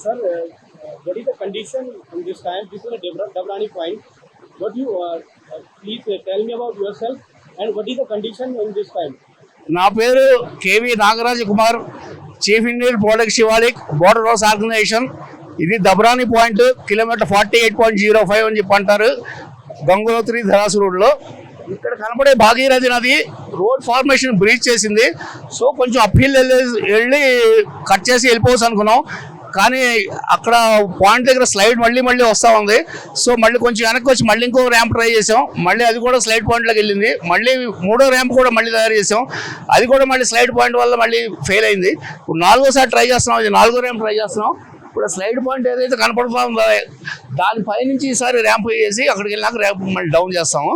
Sir, what is the condition in this time? This is a Dabrani point. What you please tell me about yourself and what is the condition in this time? నా పేరు K V Nagaraj Kumar, chief engineer product Shivalik border roads organisation. ఇది Dabrani point, kilometre 48.05 అని చెప్పి అంటారు, గంగోత్రి ధరాసు రోడ్లో. ఇక్కడ కనబడే భాగీరథి నది రోడ్ ఫార్మేషన్ బ్రీచ్ చేసింది. సో కొంచెం అప్హిల్ వెళ్ళి కట్ చేసి వెళ్ళిపోవచ్చు అనుకున్నాం, కానీ అక్కడ పాయింట్ దగ్గర స్లైడ్ మళ్ళీ వస్తూ ఉంది. సో మళ్ళీ కొంచెం వెనక్కి వచ్చి మళ్ళీ ఇంకో ర్యాంప్ ట్రై చేసాం, మళ్ళీ అది కూడా స్లైడ్ పాయింట్లోకి వెళ్ళింది. మళ్ళీ మూడో ర్యాంప్ కూడా మళ్ళీ తయారు చేసాం, అది కూడా మళ్ళీ స్లైడ్ పాయింట్ వల్ల మళ్ళీ ఫెయిల్ అయింది. ఇప్పుడు నాలుగోసారి ట్రై చేస్తున్నాం, ఇది నాలుగో ర్యాంప్ ట్రై చేస్తున్నాం. ఇప్పుడు స్లైడ్ పాయింట్ ఏదైతే కనపడుతూ ఉందో దానిపై నుంచి ఈసారి ర్యాంప్ వేసి అక్కడికి వెళ్ళినాక ర్యాంప్ మళ్ళీ డౌన్ చేస్తాము.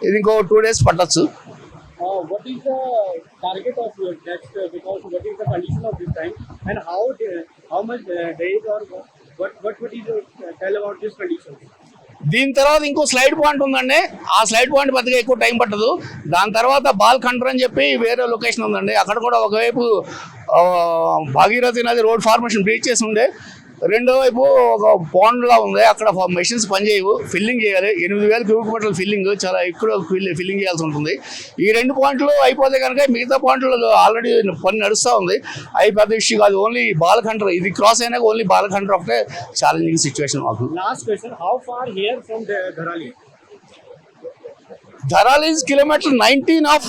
ఇది ఇంకో 2 days పట్టచ్చు. What is the target of your next? Because what is the condition of this time and how much days or what is your tell about this condition? దీని తర్వాత ఇంకో స్లైడ్ పాయింట్ ఉందండి. ఆ slide point పెద్దగా ఎక్కువ time పట్టదు. దాని తర్వాత బాల్ కంట్ర అని చెప్పి వేరే లొకేషన్ ఉందండి. అక్కడ కూడా ఒకవైపు భాగీరథి నది రోడ్ ఫార్మేషన్ బ్రీచ్ చేసి ఉండే, రెండో వైపు ఒక పాండ్లా ఉంది. అక్కడ మెషిన్స్ పనిచేయవు, ఫిల్లింగ్ చేయాలి. 8,000 క్యూబిక్ మీటర్ల ఫిల్లింగ్, చాలా ఎక్కువ ఫిల్లింగ్ చేయాల్సి ఉంటుంది. ఈ 2 పాయింట్లు అయిపోతే కనుక మిగతా పాయింట్లు ఆల్రెడీ పని నడుస్తూ ఉంది. అవి పెద్ద ఇష్యూ కాదు. ఓన్లీ బాలకండ్ర ఇది క్రాస్ అయినాక ఓన్లీ బాలకండ్ర ఒకటే ఛాలెంజింగ్ సిచ్యువేషన్ మాకు. Last question, how far here from the Dharali? Dharal is kilometer 19 of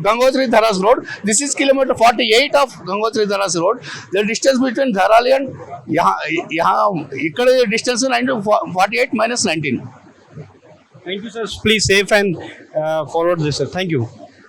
Gangotri Dharas road. This is kilometer 48 of Gangotri Dharas road. The distance between Dharali and ikkada distance 48 minus 19. Thank you, sir. Please safe and forward this, sir. Thank you.